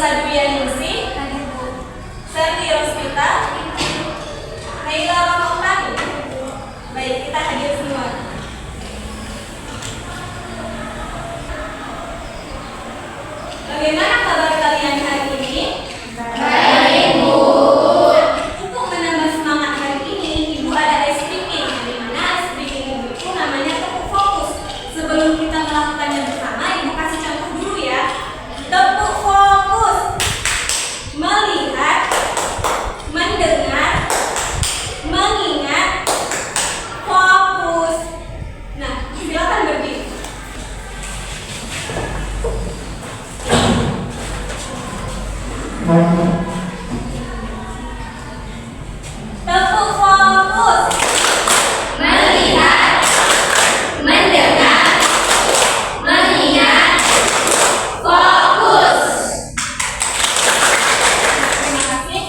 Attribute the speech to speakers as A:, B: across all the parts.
A: Nisa Duyaningsih, Serti Rospita, Naila Romautani. Baik, kita hadir semua. Bagaimana kabar kalian hari ini?
B: Baik, Bu.
A: Untuk menambah semangat hari ini, Ibu ada ice breaking, di mana ice breaking itu namanya tepuk fokus. Sebelum kita melakukannya bersama, Ibu kasih contoh dulu ya. Tepuk fokus. Melihat, mendengar, mengingat, fokus. Nah, silakan berdiri. Tepuk fokus.
B: Melihat, mendengar, mengingat, fokus.
A: Terima kasih.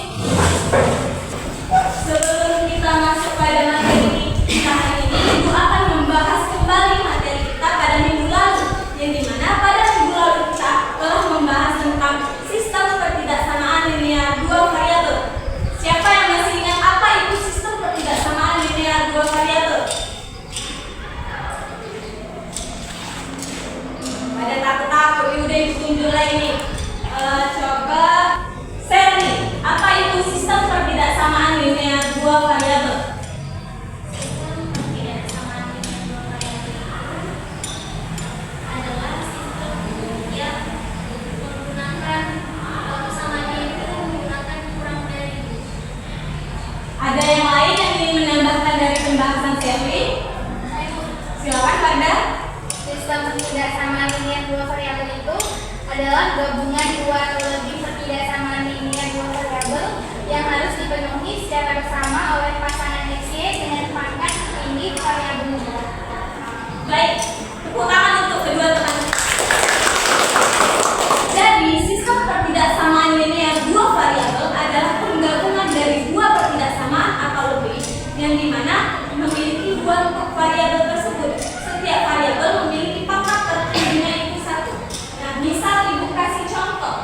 A: Sebelum kita masuk pada materi kita hari ini, Ibu akan membahas kembali materi kita pada minggu lalu, yang dimana pada minggu lalu kita telah membahas tentang sistem ketidaksamaan linear dua variabel. Siapa yang masih ingat apa itu sistem ketidaksamaan linear dua variabel? Pada takut-takut, ini udah ditunjuk lagi nih. Coba Sally, apa itu sistem ketidaksamaan linear dua variabel?
B: Sistem ketidaksamaan linear dua variabel adalah sistem yang menggunakan persamaan itu menggunakan kurang dari.
A: Ada yang lain yang ingin menambahkan dari pembahasan Sally? Silakan Pada.
B: Sistem ketidaksamaan linear dua variabel itu adalah gabungan dua atau lebih ketidaksamaan linear dua variabel yang harus dipenuhi secara bersama oleh pasangan XY dengan pangkat tinggi variabel.
A: Baik, tepuk tangan untuk kedua teman. Jadi, sistem ketidaksamaan linear dua variabel adalah penggabungan dari dua ketidaksamaan atau lebih yang dimana memiliki dua variabel tersebut. Setiap variabel memiliki pangkat tertingginya itu satu. Nah, misal Ibu kasih contoh.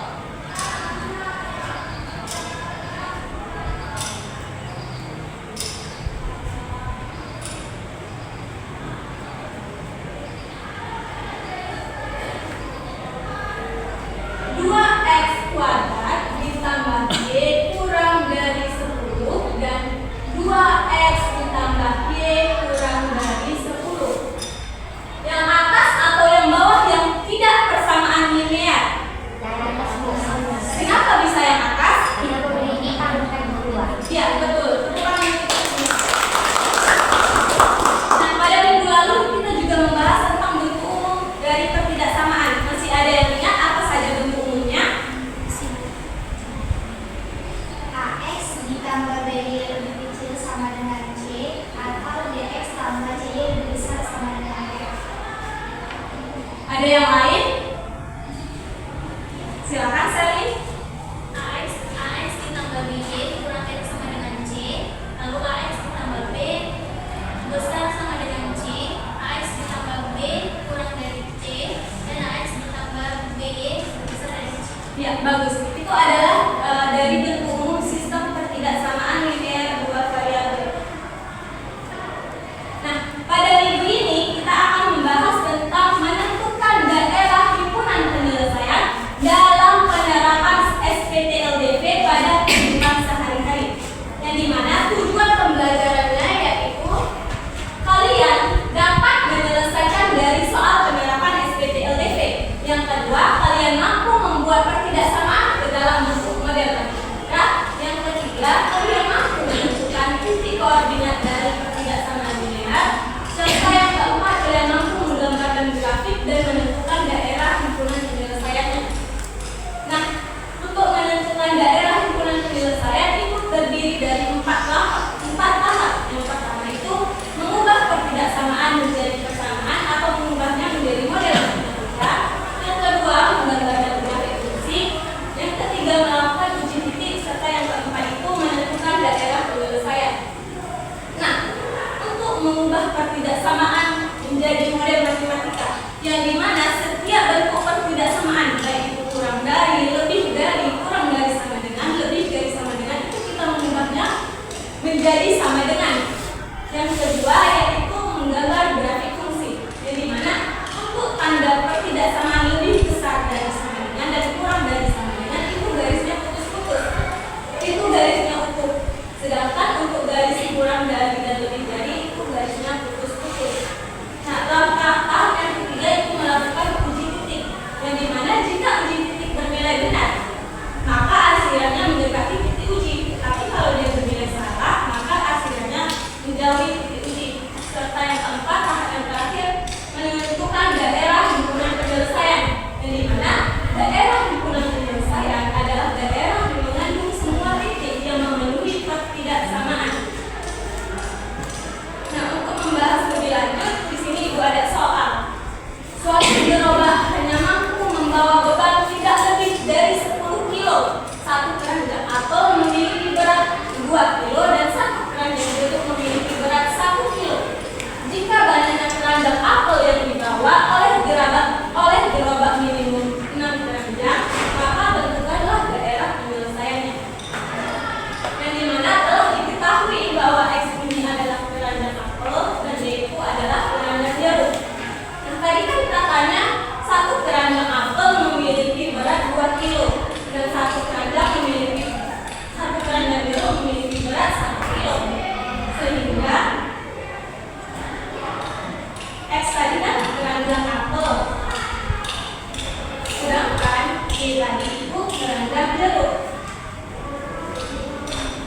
A: Dua X kuadrat ditambah Y kurang dari 10 dan 2X ditambah Y kurang dari 10. Yang atas atau yang bawah yang tidak persamaan linear? Kenapa bisa yang atas? Ya, betul. Nah, pada minggu lalu kita juga membahas tentang bentuk umum dari ketidaksamaan. Masih ada yang ingat apa saja bentuk umumnya?
B: AX ditambah BY lebih kecil sama dengan C atau DX tambah CY lebih besar sama dengan F.
A: Ada yang lain? Silakan Sally.
B: AX ditambah BY kurang dari sama dengan C, lalu AX ditambah B besar sama dengan C, AX ditambah B kurang dari C, dan AX ditambah BY besar dari C.
A: Ya, bagus. Itu adalah dari bentuk umum sistem ketidaksamaan linear dua variabel. Nah, pada minggu ini kita akan membahas tentang menentukan daerah himpunan penyelesaian dalam penerapan SPTLDV pada kehidupan sehari-hari. Yang dimana tujuan pembelajarannya yaitu kalian dapat menyelesaikan dari soal penerapan SPTLDV. Yang kedua, kalian mampu membuat pertidaksamaan ke dalam bentuk kedua yaitu menggambar grafik fungsi, yang dimana untuk tanda pertidaksamaan lebih besar dari sama dengan dan kurang dari sama dengan itu garisnya putus-putus, itu garisnya utuh. Sedangkan untuk garis kurang dari dan lebih dari itu garisnya putus-putus. Nah, langkah tahap yang ketiga itu melakukan uji titik, yang dimana jika uji titik bernilai benar, maka arsirannya mendekati titik uji. Tapi kalau dia bernilai salah, maka arsirannya menjauhi titik uji. Serta yang keempat, tahap yang terakhir menentukan daerah himpunan penyelesaian, yang dimana daerah himpunan penyelesaian adalah daerah yang mengandung semua titik yang memenuhi ketidaksamaan. Nah, untuk membahas lebih lanjut, di sini Ibu ada soal. Suatu gerobak hanya mampu membawa beban tidak lebih dari 10 kilo. Satu keranjang apel memiliki berat 2 kilo dan satu keranjang jeruk memiliki berat 1 kilo. Jika banyaknya keranjang apel yang dibawa oleh gerobak minimum 6 keranjang, maka tentukanlah daerah penyelesaiannya. Yang dimana telah diketahui bahwa X ini adalah keranjang apel dan Y itu adalah keranjang jeruk. Nah, tadi kan kita tanya satu keranjang apel memiliki berat 2 kilo dan satu keranjang jeruk memiliki berat 1 kilo. Sehingga X tadi kan keranjang apel, sedangkan Y tadi itu keranjang jeruk.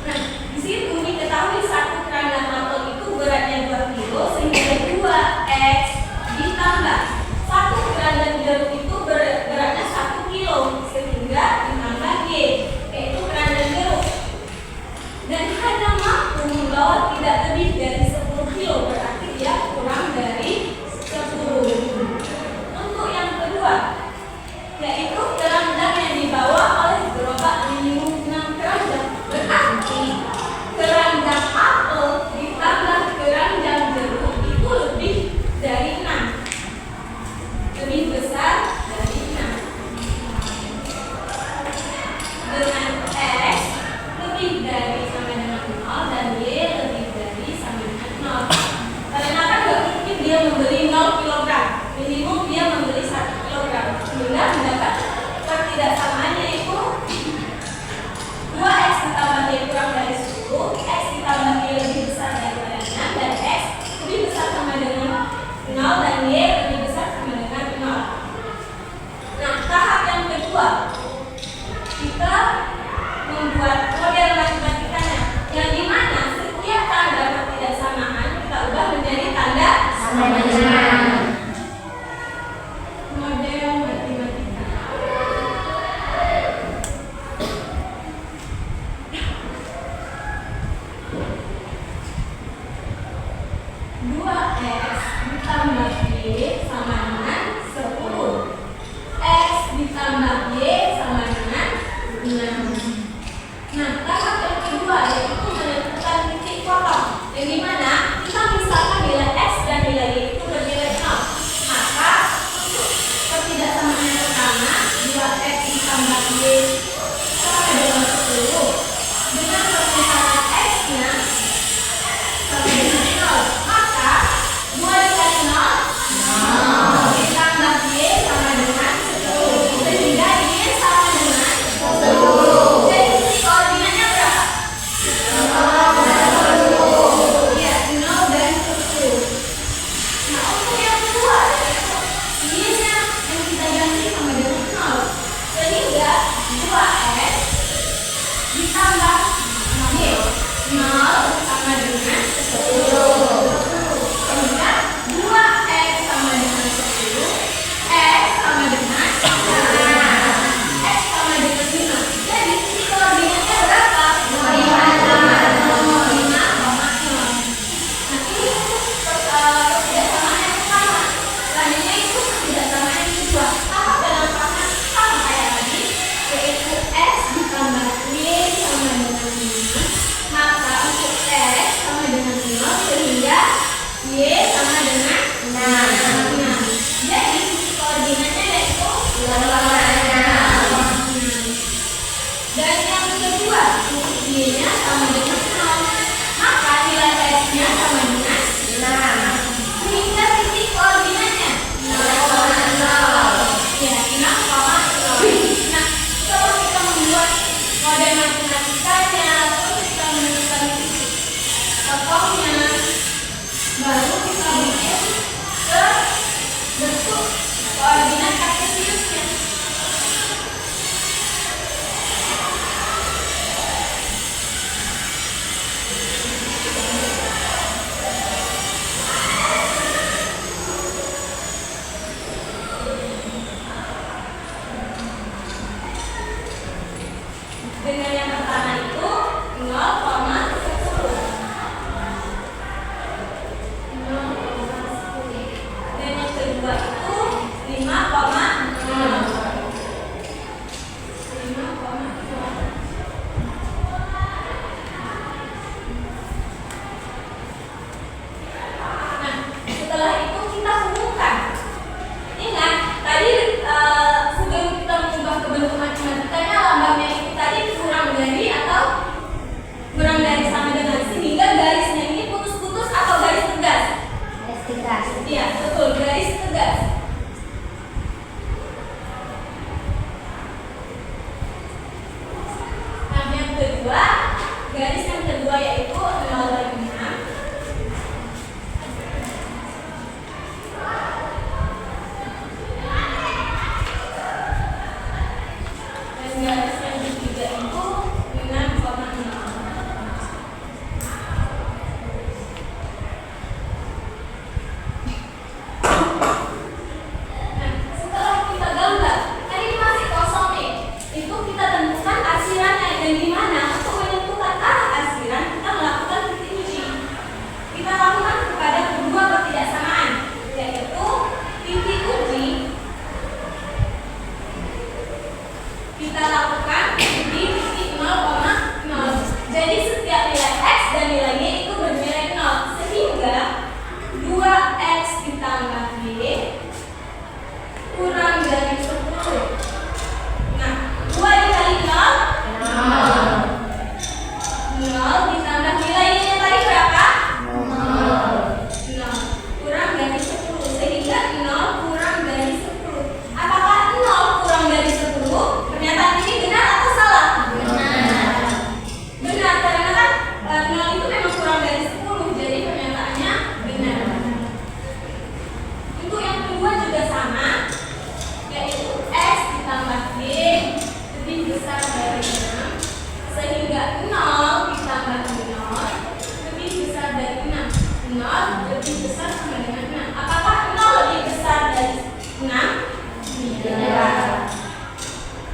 A: Nah, di situ diketahui satu keranjang apel itu beratnya 2 kilo, sehingga 2X ditambah satu keranjang jeruk itu beratnya 1 kilo, sehingga ditambah Y, yaitu keranjang jeruk. Dan hanya mampu membawa tidak lebih dari 10 kilo, berarti dia kurang dari 10. Untuk yang kedua, yaitu keranjang yang dibawa oleh gerobak minimum 6 keranjang, berarti keranjang apel ditambah keranjang jeruk itu lebih dari 6, lebih besar dari 6. Dengan X lebih dari sama dengan 0 dan Y lebih dari sama dengan 0. Karena kan gak mungkin dia membeli 0 kg, minimum dia membeli 1 kg, sehingga mendapat pertidaksamaannya itu 2X ditambah Y kurang dari 10, X ditambah Y lebih besar daripada 6, dan X lebih besar sama dengan 0 dan Y lebih besar sama dengan 0. Nah, tahap yang kedua, kita membuat model matematikanya, yang dimana setiap tanda pertidaksamaan kita ubah menjadi tanda sama dengan. Model matematika. Dua X ditambah Y sama dengan 10. X ditambah Y sama dengan 6. Nah, tahap yang kedua yaitu menentukan titik potong, yang dimana kita misalkan nilai X dan nilai Y itu bernilai 0, maka untuk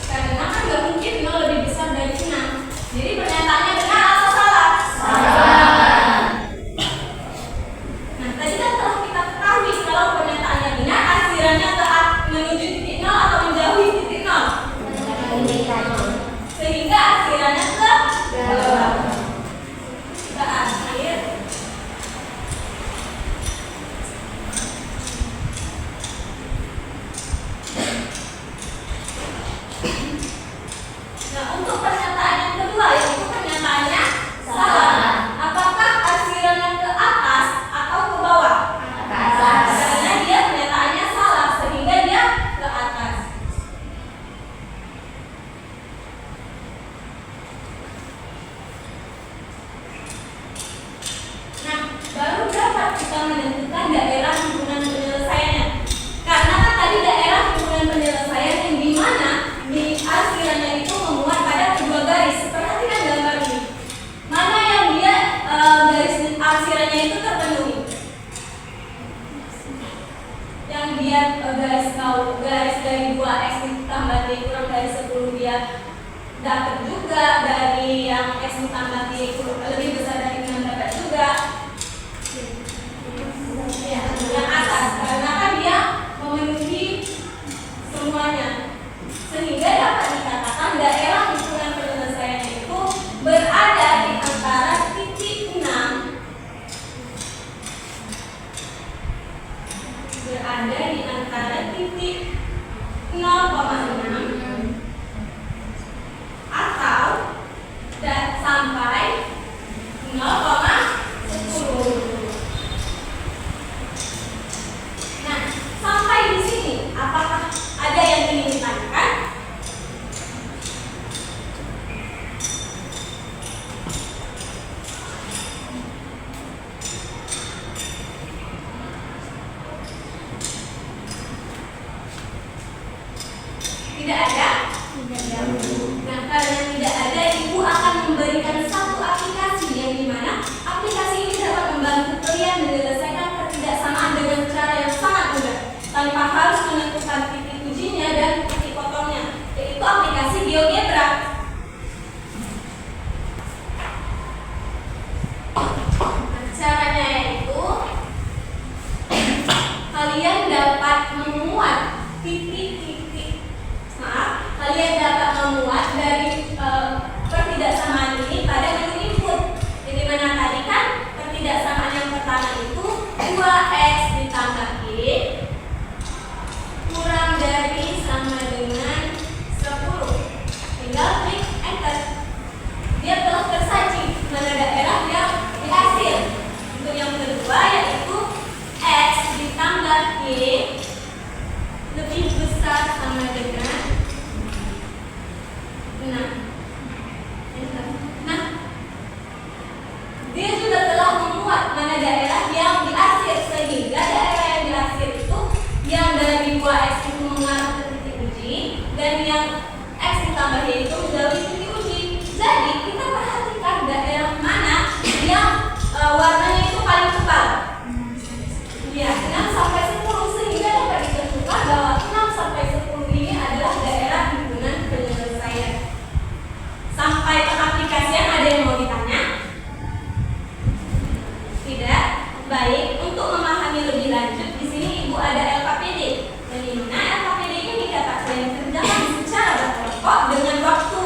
A: Karena kan nggak mungkin nol lebih besar dari 6. Jadi pernyataannya benar atau salah? Nah, tadi kan telah kita ketahui kalau pernyataannya benar, akhirannya menuju titik nol atau menjauhi titik nol. Sehingga akhirannya ke akhir. Nah, untuk pernyataan yang kedua, yaitu pernyataannya salah. Apakah akhirannya ke atas atau ke bawah? Karena dia pernyataannya salah, sehingga dia ke atas. Nah, baru dapat kita menentukan daerah himpunan penyelesaiannya. Karena kan tadi daerah himpunan penyelesaian yang dimana di akhirannya itu memuat pada kedua garis. Perhatikan gambar ini. Mana yang dia garis akhirannya itu terpenuhi? Yang dia garis dari 2x ditambah y kurang dari 10 dia dapat juga, dari yang x ditambah y lebih besar dari 6 dapat juga. Ya, yang atas karena kan dia memenuhi semuanya, sehingga dapat dikatakan daerah himpunan penyelesaiannya itu berada di antara titik 6 atau sampai 0,10. Nah, sampai di sini apakah ada yang ingin ditanyakan? Tidak ada? Nah, karena tidak ada, Ibu akan memberikan satu aplikasi yang dimana aplikasi ini dapat membantu kalian menyelesaikan ketidaksamaan dengan cara yang sangat mudah tanpa harus menentukan titik ujinya dan titik potongnya, yaitu aplikasi GeoGebra. Nah, caranya yaitu kalian dapat memuat kalian dapat memuat dari pertidaksamaan ini pada menu input. Jadi mana tadi kan pertidaksamaan yang pertama itu 2x ditambah y kurang dari sama dengan 10. Tinggal klik enter. Dia telah tersaji mana daerah yang dihasil. Untuk yang kedua yaitu x ditambah y lebih besar sama dengan 6. Nah, dia juga telah memuat mana daerah yang diakhir, sehingga daerah yang diakhir itu yang dari 2x itu mengarah ke titik uji dan yang x ditambah y itu menjauhi titik uji. Jadi kita perhatikan daerah mana yang warnanya itu paling tebal. Ya, 6 sampai 10, sehingga dapat ditentukan bahwa 6 sampai 10 ini adalah daerah himpunan penyelesaian. Sampai pengaplikasian ada yang mau ditanya? Tidak? Baik, untuk memahami lebih lanjut di sini Ibu ada LKPD. Dan di mana LKPD ini dapat kalian kerjakan secara berkelompok dengan waktu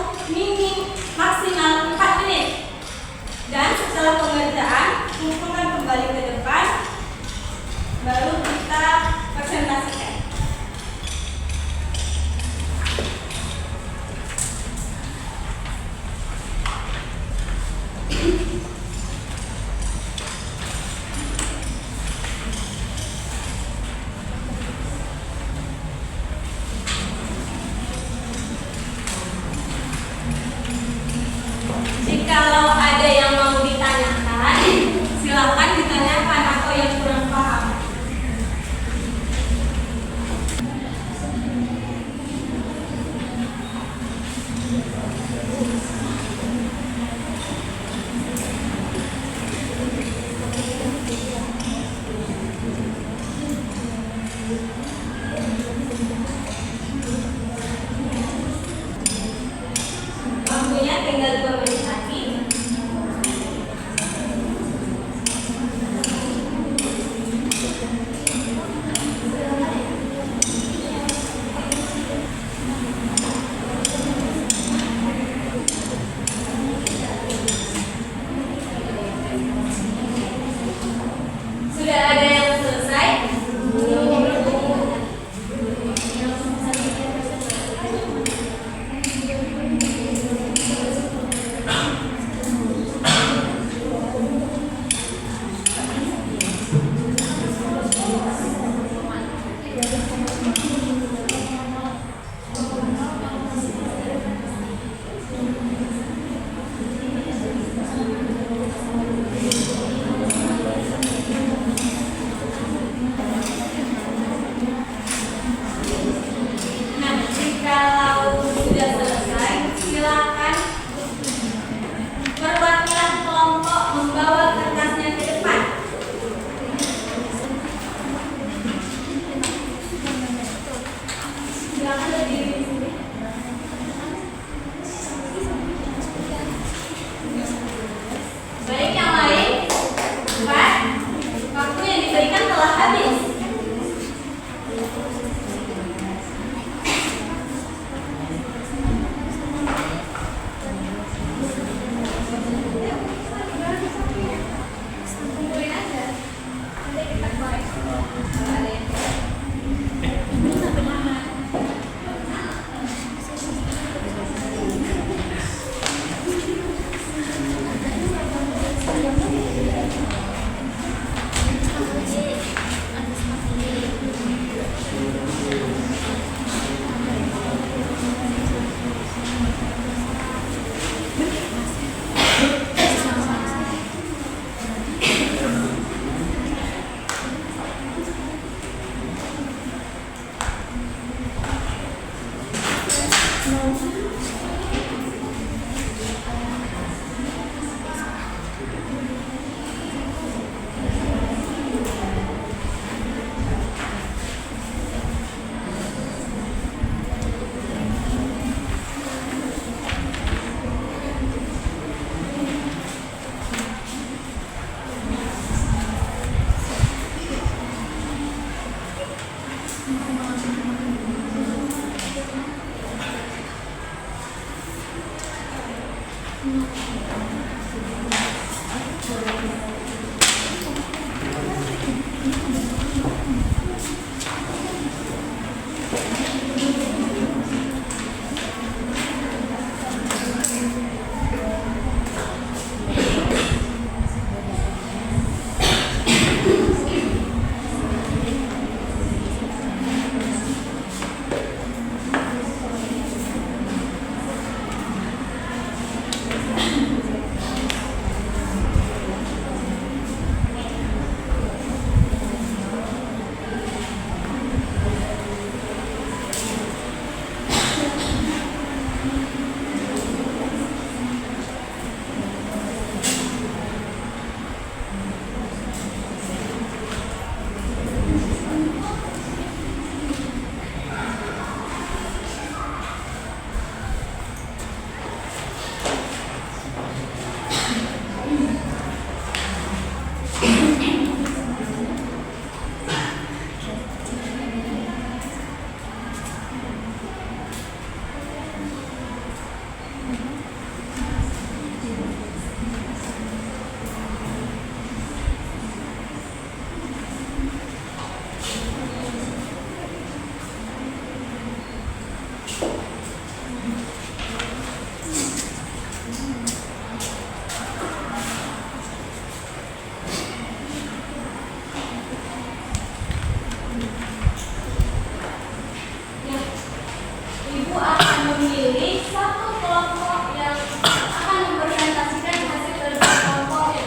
A: Ibu akan memilih satu kelompok yang akan mempresentasikan hasil kerja kelompoknya.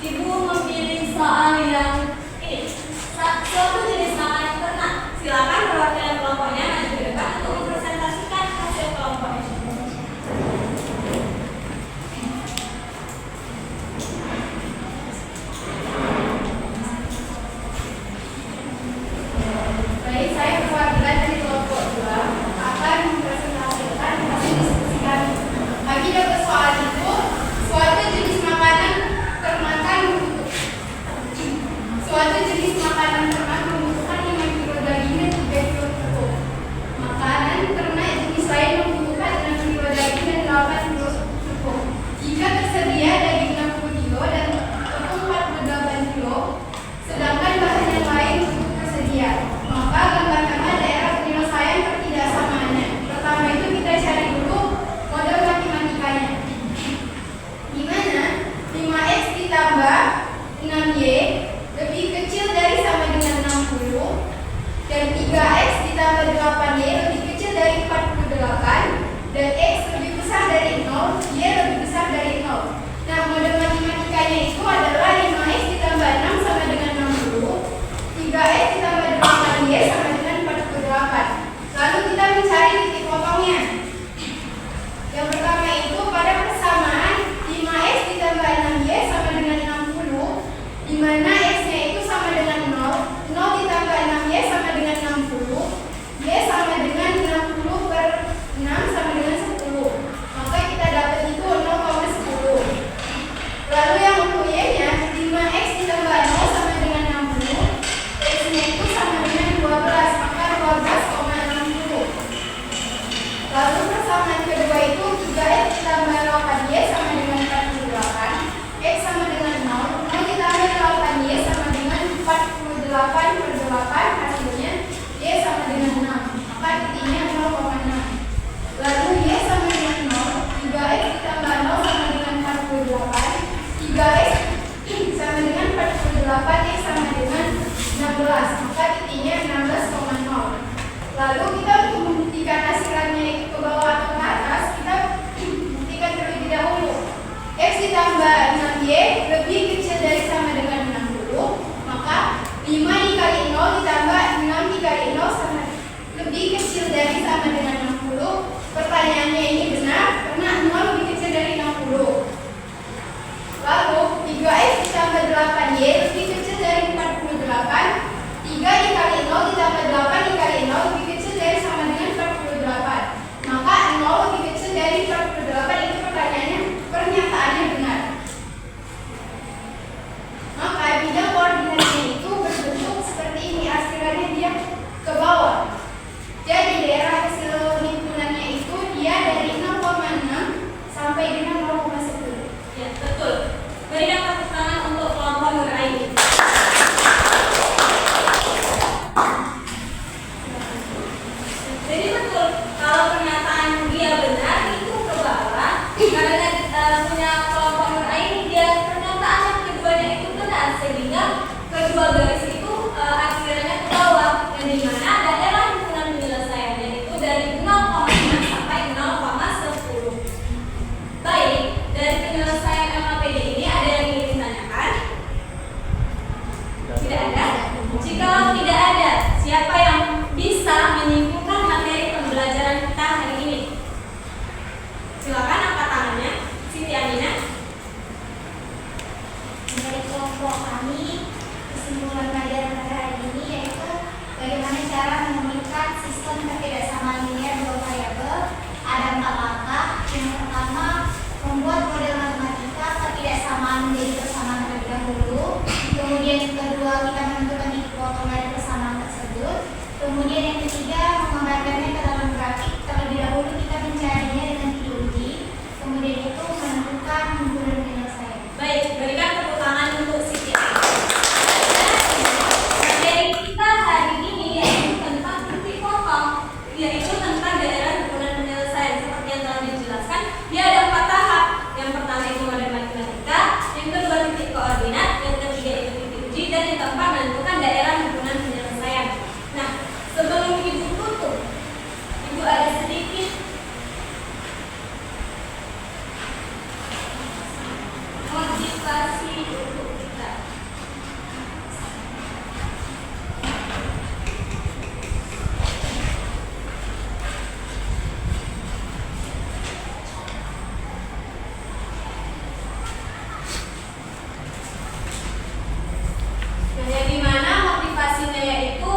A: Ibu memilih soal yang ini, suatu jenis makanan ternak. Silakan perwakilan kelompoknya maju ke depan untuk mempresentasikan hasil kelompoknya.
C: Baik, saya perwakilan dari kelompok 2 akan mempresentasikan hasil diskusi kami. Kami dapat soal itu, suatu jenis makanan ternakan membutuhkan 5 kilo daging dan 3 kilo pupuk. Makanan ternak jenis lain membutuhkan 6 kilo daging dan 8 kilo pupuk. Jika tersedia daging 60 kilo dan tepung 48 kilo, sedangkan bahan yang lain belum tersedia, maka gambarkanlah daerah penyelesaian ketidaksamannya. Pertama itu kita cari dulu model matematikanya, di mana 5x ditambah 6y lebih kecil dari sama dengan 60 dan 3x ditambah 8y lebih kecil dari 48 dan x lebih besar dari 0, y lebih besar dari 0. Nah, model matematikanya itu adalah 5x ditambah 6 sama dengan 60, 3x ditambah 8y sama dengan 48. Lalu kita mencari titik potongnya. Yang pertama itu pada persamaan 5x ditambah 6y sama dengan 60, di mana x-nya itu sama dengan 0, 0 ditambah 6y sama dengan 60, y sama dengan 60 per 6 sama dengan 10. Maka kita dapat itu 0,10. Lalu yang untuk y-nya 5x ditambah 0 sama dengan 60, x-nya itu sama dengan 12, maka 12,60. Lalu persamaan kedua itu 3x ditambah 8y sama dengan 48, x sama dengan 0, 0 ditambah 8y sama dengan 48 per 8, hasilnya y sama dengan 6, maka titiknya 0,6. Lalu y sama dengan 0, 3x ditambah 0 sama dengan 48, 3x sama dengan 48, x sama dengan 16, maka titiknya 16,0. Lalu kita untuk membuktikan hasilannya itu ke bawah atau ke atas, kita buktikan terlebih dahulu. X ditambah 6y lebih kecil dari sama dengan 60, maka 5 dikali 0 ditambah 6 dikali 0 sama lebih kecil dari sama dengan 60,
A: kalau pernyataan dia benar itu ke bawah, karena punya kelompok lain dia pernyataan yang keduanya itu benar, sehingga kedua garis itu akhirnya ke bawah, yang dimana daerah himpunan penyelesaiannya itu dari 0,5 sampai 0,10. Baik, dari penyelesaian LKPD ini ada yang ingin ditanyakan? Tidak ada? Jikalau tidak ada, siapa yang bisa menyimpulkan materi pembelajaran kita hari ini? Silakan angkat tangannya, Siti Aminah.
B: Dari kelompok kami, kesimpulan pelajaran pada hari ini yaitu bagaimana cara menemukan sistem ketidaksamaan linear dua variabel. Ada 4 langkah. Yang pertama, membuat model matematika ketidaksamaan menjadi persamaan terlebih dahulu. Kemudian yang kedua, kita menentukan titik potong dari persamaan tersebut. Kemudian yang ketiga, menggambarkannya ke dalam grafik. Terlebih dahulu kita mencarinya dengan diuji. Kemudian itu menentukan himpunan penyelesaian.
A: Baik, berikan tepuk tangan untuk Siti Aminah. Materi kita hari ini yaitu tentang titik potong, yaitu tentang daerah himpunan penyelesaian. Seperti yang telah dijelaskan, dia ada 4 tahap. Yang pertama itu model matematika, yang kedua titik koordinat, yang ketiga itu titik uji, dan yang keempat menentukan daerah himpunan penyelesaian. Nah, sebelum Ibu tutup, Ibu ada sedikit motivasi untuk kita. Nah, yang dimana motivasinya yaitu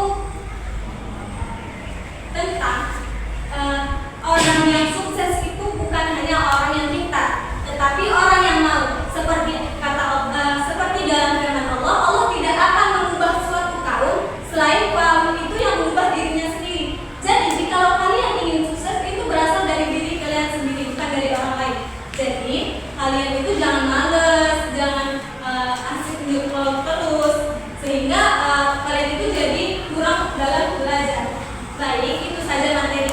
A: tentang orang yang sukses itu bukan hanya orang yang pintar, tetapi orang yang mau. Seperti dalam firman Allah, Allah tidak akan mengubah suatu kaum selain kaum itu yang mengubah dirinya sendiri. Jadi jikalau kalian ingin sukses itu berasal dari diri kalian sendiri, bukan dari orang lain. Jadi kalian itu jangan males, jangan asik nyuplok terus, sehingga kalian itu jadi kurang dalam belajar. Baik, itu saja materi